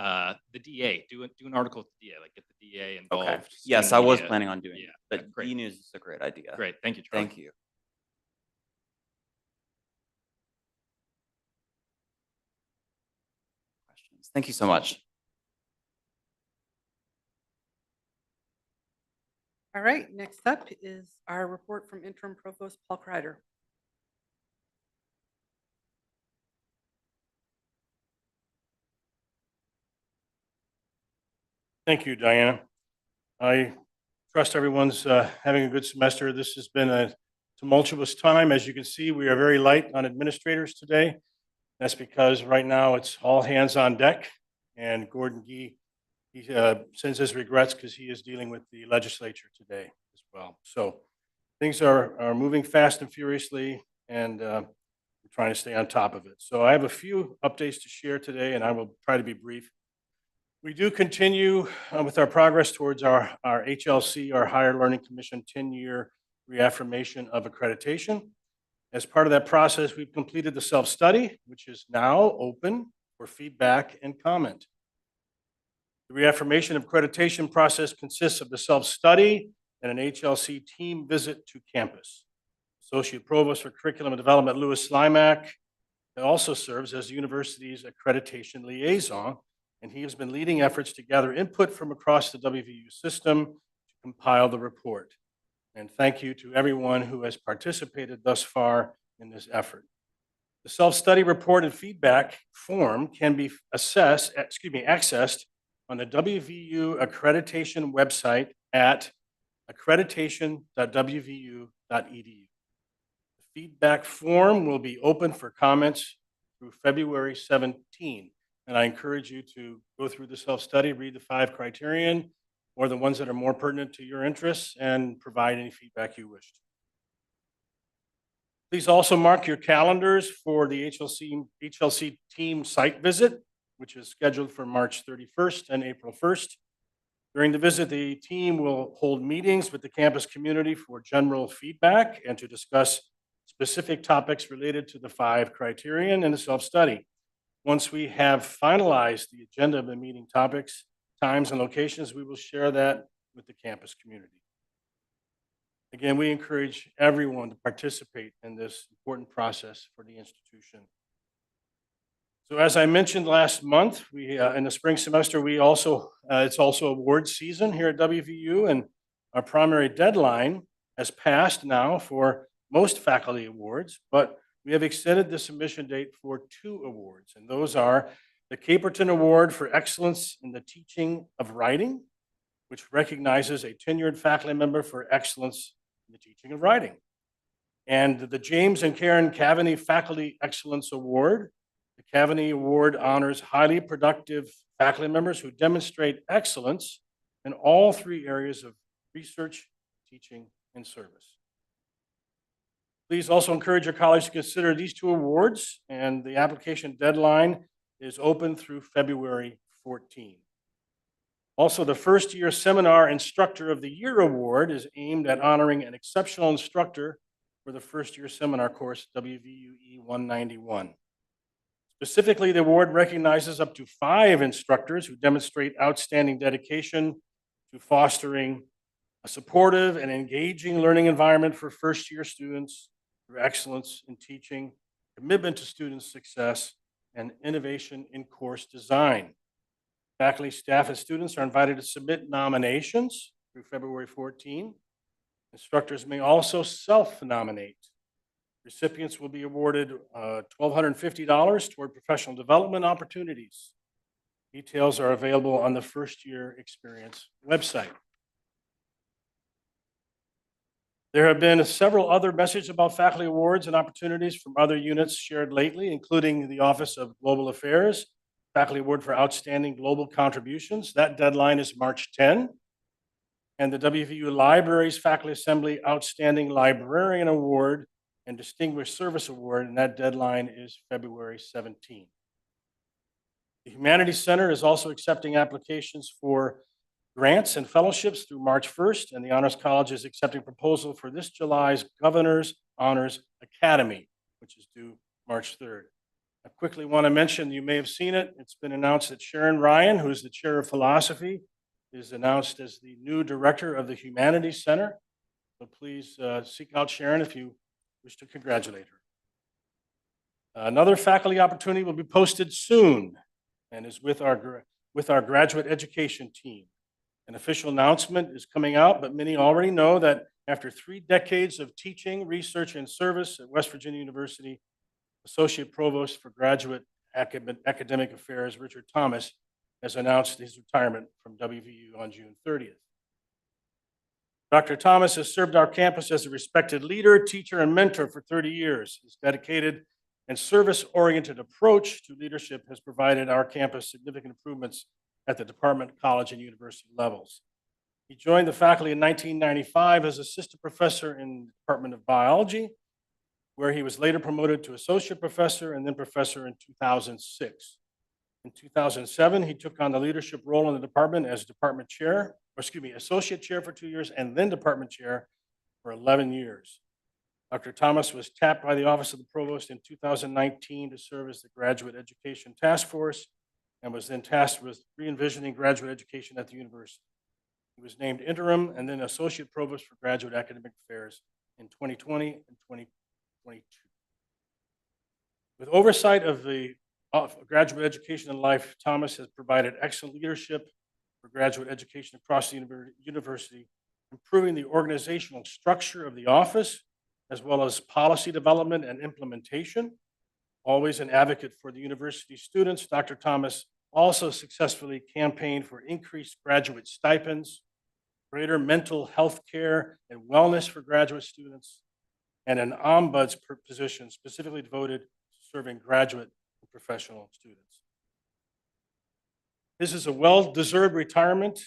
the DA, do an article with the DA, like get the DA involved. Okay. Yes, student I was media. planning on doing Yeah, it, but great. e-news is a great idea. Great. Thank you, Charlie. Thank you. Questions? Thank you so much. All right, next up is our report from Interim Provost Paul Kreider. Thank you, Diana. I trust everyone's having a good semester. This has been a tumultuous time. As you can see, we are very light on administrators today. That's because right now it's all hands on deck, and Gordon Gee, he sends his regrets because he is dealing with the legislature today as well. So things are moving fast and furiously, and we're trying to stay on top of it. So I have a few updates to share today, and I will try to be brief. We do continue with our progress towards our HLC, our Higher Learning Commission 10-year reaffirmation of accreditation. As part of that process, we've completed the self-study, which is now open for feedback and comment. The reaffirmation of accreditation process consists of the self-study and an HLC team visit to campus. Associate Provost for Curriculum and Development, Louis Slimak, also serves as the university's accreditation liaison, and he has been leading efforts to gather input from across the WVU system to compile the report. And thank you to everyone who has participated thus far in this effort. The self-study report and feedback form can be accessed on the WVU accreditation website at accreditation.wvu.edu. The feedback form will be open for comments through February 17. And I encourage you to go through the self-study, read the 5 criterion, or the ones that are more pertinent to your interests, and provide any feedback you wish. Please also mark your calendars for the HLC team site visit, which is scheduled for March 31st and April 1st. During the visit, the team will hold meetings with the campus community for general feedback and to discuss specific topics related to the 5 criterion and the self-study. Once we have finalized the agenda of the meeting topics, times, and locations, we will share that with the campus community. Again, we encourage everyone to participate in this important process for the institution. So as I mentioned last month, we in the spring semester, we also it's also awards season here at WVU, and our primary deadline has passed now for most faculty awards, but we have extended the submission date for 2 awards, and those are the Caperton Award for Excellence in the Teaching of Writing, which recognizes a tenured faculty member for excellence in the teaching of writing, and the James and Karen Cavaney Faculty Excellence Award. The Cavaney Award honors highly productive faculty members who demonstrate excellence in all 3 areas of research, teaching, and service. Please also encourage your colleagues to consider these 2 awards, and the application deadline is open through February 14. Also, the first-year Seminar Instructor of the Year Award is aimed at honoring an exceptional instructor for the first-year seminar course, WVUE 191. Specifically, the award recognizes up to 5 instructors who demonstrate outstanding dedication to fostering a supportive and engaging learning environment for first-year students through excellence in teaching, commitment to student success, and innovation in course design. Faculty, staff, and students are invited to submit nominations through February 14. Instructors may also self-nominate. Recipients will be awarded $1,250 toward professional development opportunities. Details are available on the First Year Experience website. There have been several other messages about faculty awards and opportunities from other units shared lately, including the Office of Global Affairs, Faculty Award for Outstanding Global Contributions. That deadline is March 10. And the WVU Libraries Faculty Assembly Outstanding Librarian Award and Distinguished Service Award, and that deadline is February 17. The Humanities Center is also accepting applications for grants and fellowships through March 1st, and the Honors College is accepting proposal for this July's Governor's Honors Academy, which is due March 3rd. I quickly want to mention, you may have seen it, it's been announced that Sharon Ryan, who is the chair of philosophy, is announced as the new director of the Humanities Center. So please seek out Sharon if you wish to congratulate her. Another faculty opportunity will be posted soon and is with our graduate education team. An official announcement is coming out, but many already know that after 3 decades of teaching, research, and service at West Virginia University, Associate Provost for Graduate Academic Affairs, Richard Thomas, has announced his retirement from WVU on June 30th. Dr. Thomas has served our campus as a respected leader, teacher, and mentor for 30 years. His dedicated and service-oriented approach to leadership has provided our campus significant improvements at the department, college, and university levels. He joined the faculty in 1995 as assistant professor in the Department of Biology, where he was later promoted to associate professor and then professor in 2006. In 2007, he took on the leadership role in the department as department chair, associate chair for 2 years, and then department chair for 11 years. Dr. Thomas was tapped by the Office of the Provost in 2019 to serve as the Graduate Education Task Force and was then tasked with re-envisioning graduate education at the university. He was named interim and then associate provost for graduate academic affairs in 2020 and 2022. With oversight of the graduate education and life, Thomas has provided excellent leadership for graduate education across the university, improving the organizational structure of the office, as well as policy development and implementation. Always an advocate for the university students, Dr. Thomas also successfully campaigned for increased graduate stipends, greater mental health care and wellness for graduate students, and an ombuds position specifically devoted to serving graduate and professional students. This is a well-deserved retirement,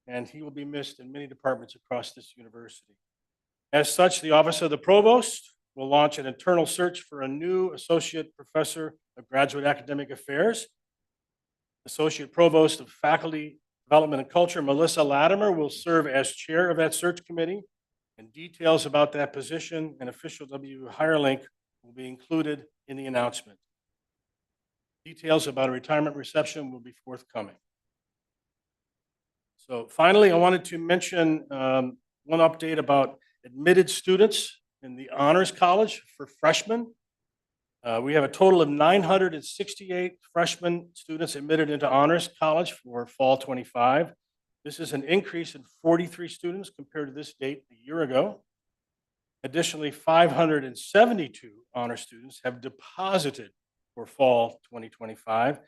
and he will be missed in many departments across this university. As such, the Office of the Provost will launch an internal search for a new associate professor of graduate academic affairs. Associate Provost of Faculty Development and Culture, Melissa Latimer, will serve as chair of that search committee, and details about that position and official WVU hire link will be included in the announcement. Details about a retirement reception will be forthcoming. So finally, I wanted to mention one update about admitted students in the Honors College for freshmen. We have a total of 968 freshman students admitted into Honors College for fall 25. This is an increase in 43 students compared to this date a year ago. Additionally, 572 honor students have deposited for fall 2025,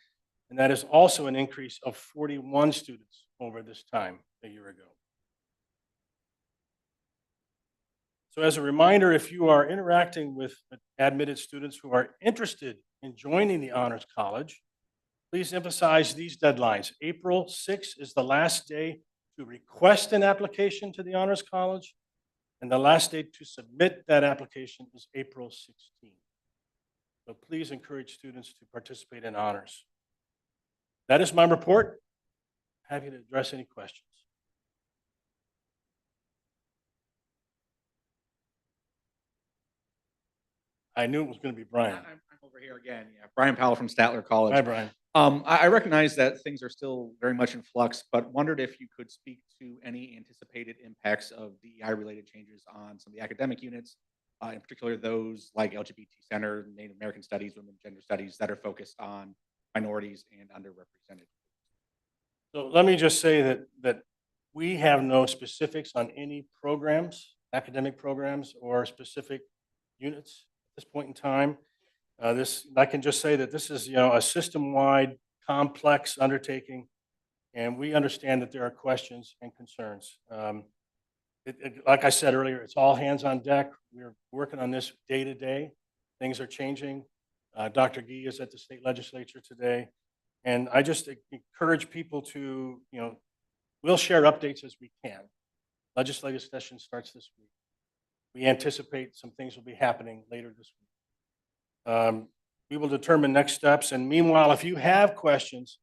and that is also an increase of 41 students over this time a year ago. So as a reminder, if you are interacting with admitted students who are interested in joining the Honors College, please emphasize these deadlines. April 6th is the last day to request an application to the Honors College, and the last day to submit that application is April 16th. So please encourage students to participate in honors. That is my report. Happy to address any questions. I knew it was going to be Brian. I'm over here again. Yeah, Brian Powell from Statler College. Hi, Brian. I recognize that things are still very much in flux, but wondered if you could speak to any anticipated impacts of DEI-related changes on some of the academic units, in particular those like LGBT Center, Native American Studies, Women and Gender Studies that are focused on minorities and underrepresented. So let me just say that we have no specifics on any programs, academic programs, or specific units at this point in time. I can just say that this is, a system-wide, complex undertaking, and we understand that there are questions and concerns. Like I said earlier, it's all hands on deck. We're working on this day to day. Things are changing. Dr. Gee is at the state legislature today, and I just encourage people to, we'll share updates as we can. Legislative session starts this week. We anticipate some things will be happening later this week. We will determine next steps. And meanwhile, if you have questions,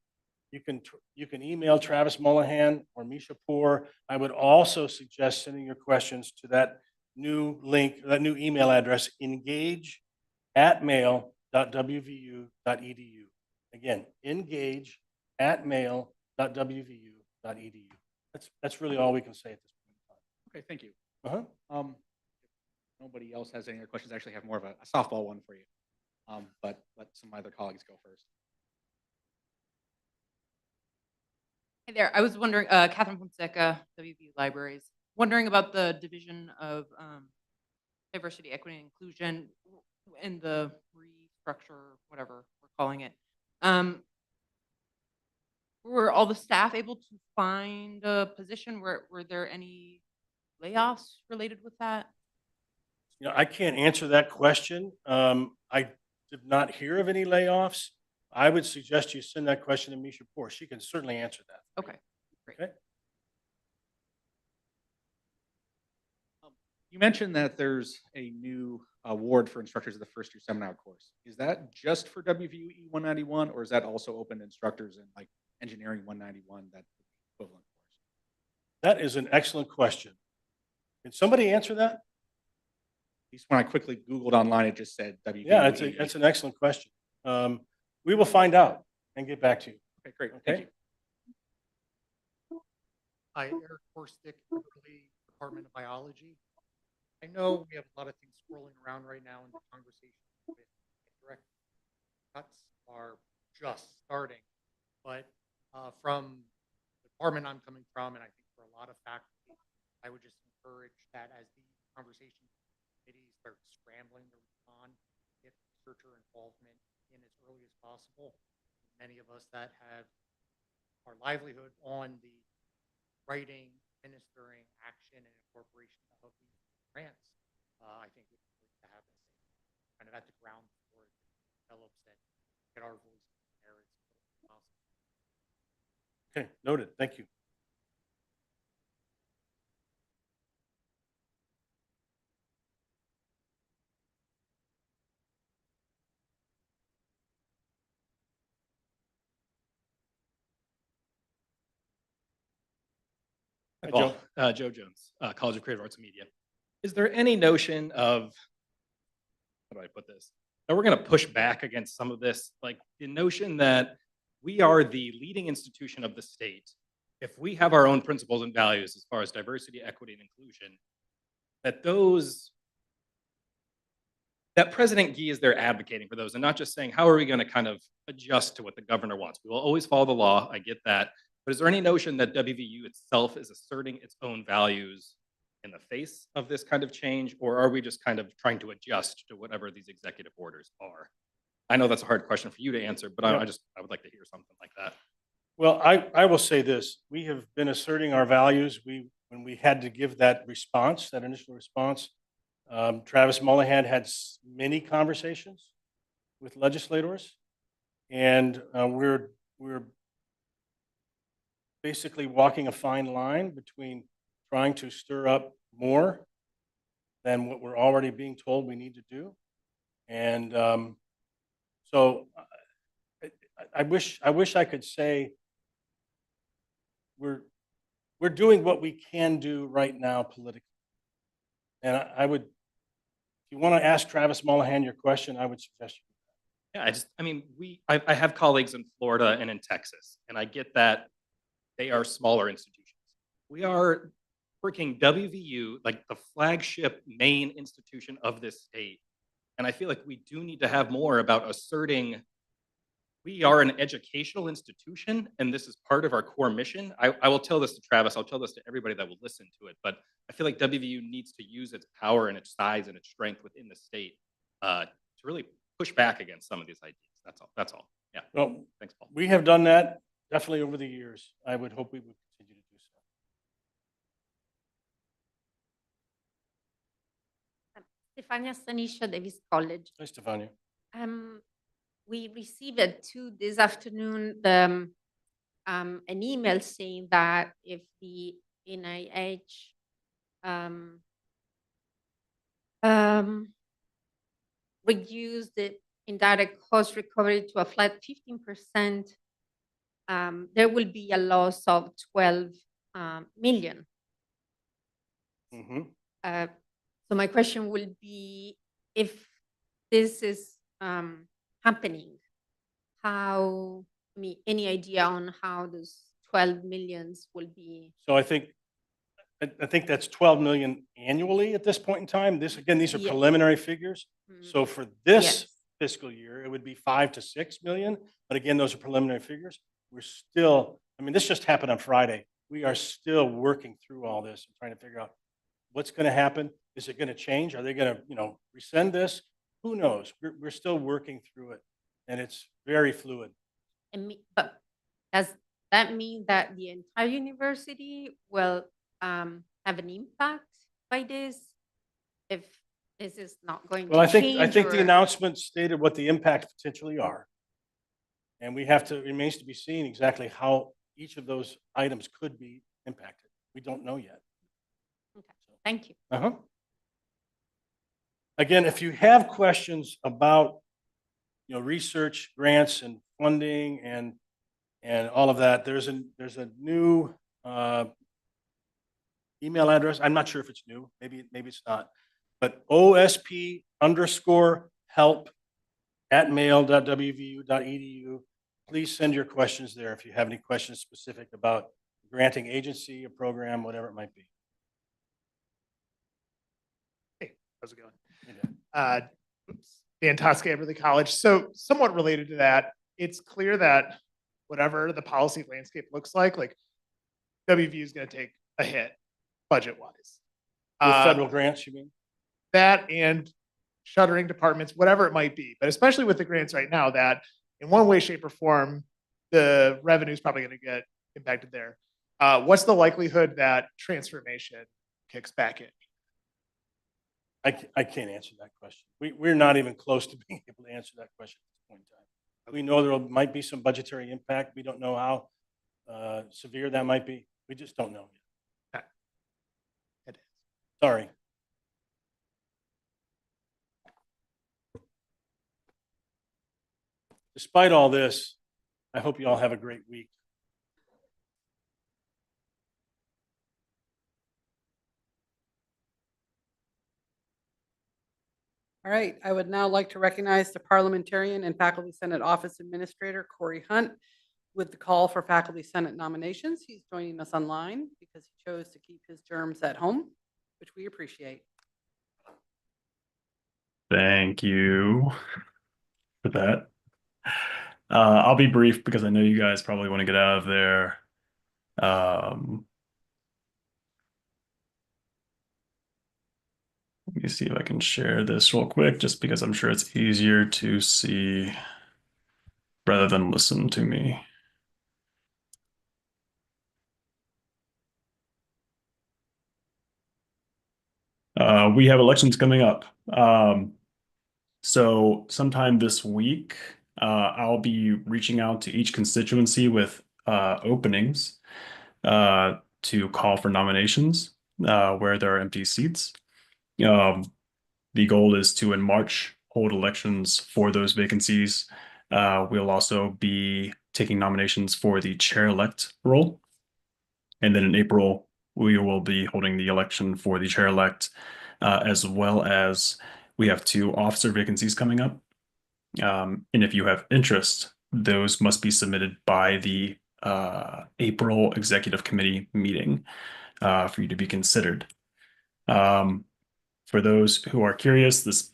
you can email Travis Mullahan or Misha Poor. I would also suggest sending your questions to that new link, that new email address, engage@mail.wvu.edu. Again, engage@mail.wvu.edu. That's really all we can say at this point in time. Okay, thank you. Uh-huh. If nobody else has any other questions, I actually have more of a softball one for you. But let some of my other colleagues go first. Hey there, I was wondering, Catherine Fonseca, WVU Libraries, wondering about the division of diversity, equity, and inclusion in the restructure, whatever we're calling it. Were all the staff able to find a position? Were there any layoffs related with that? You know, I can't answer that question. I did not hear of any layoffs. I would suggest you send that question to Misha Poor. She can certainly answer that. Okay, great. Okay. You mentioned that there's a new award for instructors of the first year seminar course. Is that just for WVUE 191, or is that also open to instructors in like engineering 191, that equivalent course? That is an excellent question. Can somebody answer that? At least when I quickly Googled online, it just said WVUE. Yeah, that's an excellent question. We will find out and get back to you. Okay, great. Okay. Thank you. Hi, Eric Horstick, Berkeley Department of Biology. I know we have a lot of things swirling around right now in the conversation with direct cuts are just starting, but from the department I'm coming from, and I think for a lot of faculty, I would just encourage that as the conversation committees start scrambling to respond, get researcher involvement in as early as possible. Many of us that have our livelihood on the writing, administering, action, and incorporation of these grants, I think it's important to have this kind of at the ground before it develops and get our voice there as quickly as possible. Okay, noted. Thank you. Hi, Joe. Joe Jones, College of Creative Arts and Media. Is there any notion of, how do I put this? That we're going to push back against some of this, like the notion that we are the leading institution of the state. If we have our own principles and values as far as diversity, equity, and inclusion, that President Gee is there advocating for those and not just saying, how are we going to kind of adjust to what the governor wants? We will always follow the law. I get that. But is there any notion that WVU itself is asserting its own values in the face of this kind of change? Or are we just kind of trying to adjust to whatever these executive orders are? I know that's a hard question for you to answer, but I would like to hear something like that. Well, I will say this. We have been asserting our values. When we had to give that response, that initial response, Travis Mullahan had many conversations with legislators, and we're basically walking a fine line between trying to stir up more than what we're already being told we need to do. And so I wish I could say we're doing what we can do right now politically. And I would, if you want to ask Travis Mullahan your question, I would suggest you. Yeah, I have colleagues in Florida and in Texas, and I get that they are smaller institutions. We are freaking WVU, like the flagship main institution of this state. And I feel like we do need to have more about asserting we are an educational institution, and this is part of our core mission. I will tell this to Travis, I'll tell this to everybody that will listen to it, but I feel like WVU needs to use its power and its size and its strength within the state to really push back against some of these ideas. That's all. Yeah. Well, thanks, Paul. We have done that definitely over the years. I would hope we would continue to do so. Stefania Stanisha, Davis College. Hi, Stefania. We received this afternoon an email saying that if the NIH reduced the indirect cost recovery to a flat 15%, there will be a loss of 12 million. So my question will be, if this is happening, how, I mean, any idea on how those 12 millions will be? So I think that's 12 million annually at this point in time. This, again, these are Yes. preliminary figures. Mhm. So for this Yes. fiscal year, it would be 5 to 6 million. But again, those are preliminary figures. We're still, I mean, this just happened on Friday. We are still working through all this and trying to figure out what's going to happen. Is it going to change? Are they going to, rescind this? Who knows? We're still working through it, and it's very fluid. But does that mean that the entire university will have an impact by this? If this is not going Well, to I change? think the or- announcement stated what the impacts potentially are. And we have to, it remains to be seen exactly how each of those items could be impacted. We don't know yet. Thank you. Uh-huh. Again, if you have questions about, research grants and funding and all of that, there's a new email address. I'm not sure if it's new. Maybe it's not. But osp_help@mail.wvu.edu. Please send your questions there if you have any questions specific about granting agency, a program, whatever it might be. How's it going? Dan Tosca, Everly College. So somewhat related to that, it's clear that whatever the policy landscape looks like WVU is going to take a hit budget-wise. With federal grants, you mean? That and shuttering departments, whatever it might be, but especially with the grants right now, that in one way, shape, or form, the revenue is probably going to get impacted there. What's the likelihood that transformation kicks back in? I can't answer that question. We're not even close to being able to answer that question at this point in time. We know there might be some budgetary impact. We don't know how severe that might be. We just don't know yet. Sorry. Despite all this, I hope you all have a great week. All right, I would now like to recognize the Parliamentarian and Faculty Senate Office Administrator, Corey Hunt, with the call for Faculty Senate nominations. He's joining us online because he chose to keep his germs at home, which we appreciate. Thank you for that. I'll be brief because I know you guys probably want to get out of there. Let me see if I can share this real quick, just because I'm sure it's easier to see rather than listen to me. We have elections coming up. So sometime this week, I'll be reaching out to each constituency with openings to call for nominations where there are empty seats. The goal is to, in March, hold elections for those vacancies. We'll also be taking nominations for the chair-elect role. And then in April, we will be holding the election for the chair-elect, as well as we have 2 officer vacancies coming up. And if you have interest, those must be submitted by the April Executive Committee meeting for you to be considered. For those who are curious,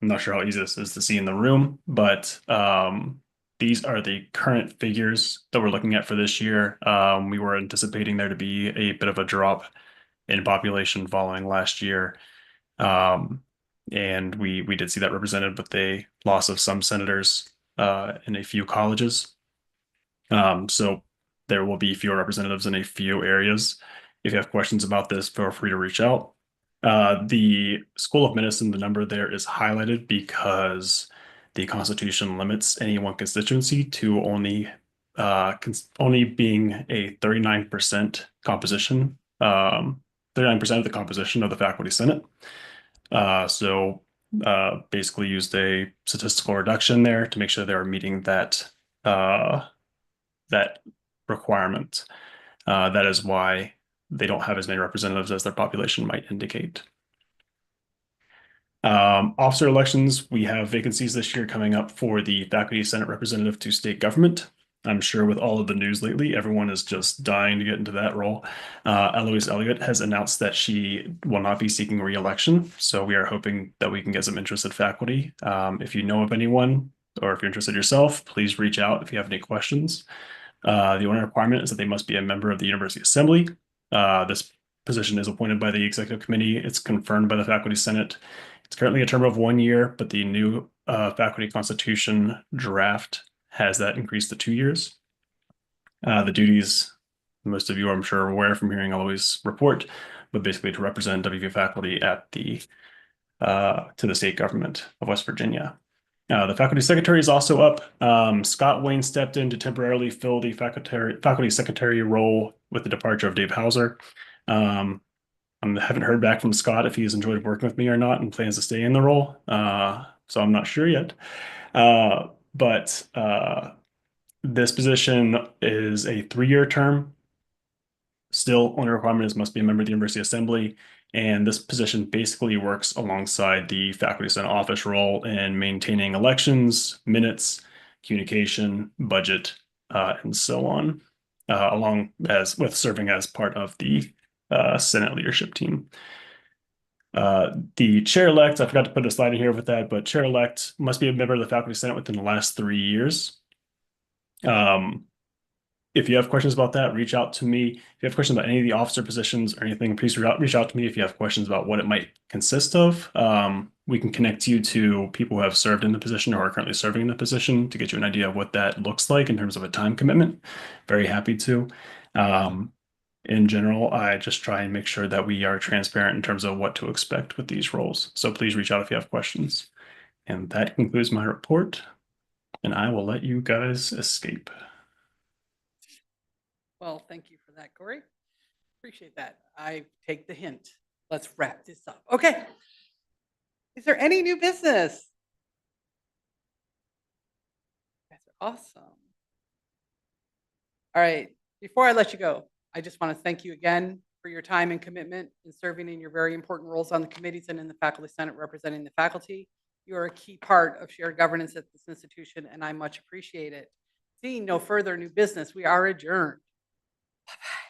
I'm not sure how easy this is to see in the room, but these are the current figures that we're looking at for this year. We were anticipating there to be a bit of a drop in population following last year. And we did see that represented with the loss of some senators in a few colleges. So there will be fewer representatives in a few areas. If you have questions about this, feel free to reach out. The School of Medicine, the number there is highlighted because the Constitution limits any one constituency to only being a 39% composition, 39% of the composition of the Faculty Senate. So basically used a statistical reduction there to make sure they're meeting that requirement. That is why they don't have as many representatives as their population might indicate. Officer elections, we have vacancies this year coming up for the Faculty Senate representative to state government. I'm sure with all of the news lately, everyone is just dying to get into that role. Eloise Elliott has announced that she will not be seeking re-election. So we are hoping that we can get some interested faculty. If you know of anyone, or if you're interested yourself, please reach out if you have any questions. The only requirement is that they must be a member of the University Assembly. This position is appointed by the Executive Committee. It's confirmed by the Faculty Senate. It's currently a term of 1 year, but the new faculty constitution draft has that increased to 2 years. The duties, most of you I'm sure are aware from hearing Eloise report, but basically to represent WVU faculty at the to the state government of West Virginia. The faculty secretary is also up. Scott Wayne stepped in to temporarily fill the faculty secretary role with the departure of Dave Hauser. I haven't heard back from Scott if he's enjoyed working with me or not and plans to stay in the role. So I'm not sure yet. But this position is a 3-year term. Still, only requirement is must be a member of the University Assembly. And this position basically works alongside the Faculty Senate office role in maintaining elections, minutes, communication, budget, and so on, along as with serving as part of the Senate leadership team. The chair-elect, I forgot to put a slide in here with that, but chair-elect must be a member of the Faculty Senate within the last 3 years. If you have questions about that, reach out to me. If you have questions about any of the officer positions or anything, please reach out to me if you have questions about what it might consist of. We can connect you to people who have served in the position or are currently serving in the position to get you an idea of what that looks like in terms of a time commitment. Very happy to. In general, I just try and make sure that we are transparent in terms of what to expect with these roles. So please reach out if you have questions. And that concludes my report. And I will let you guys escape. Well, thank you for that, Corey. Appreciate that. I take the hint. Let's wrap this up. Okay. Is there any new business? That's awesome. All right. Before I let you go, I just want to thank you again for your time and commitment in serving in your very important roles on the committees and in the Faculty Senate representing the faculty. You are a key part of shared governance at this institution, and I much appreciate it. Seeing no further new business, we are adjourned. Bye-bye.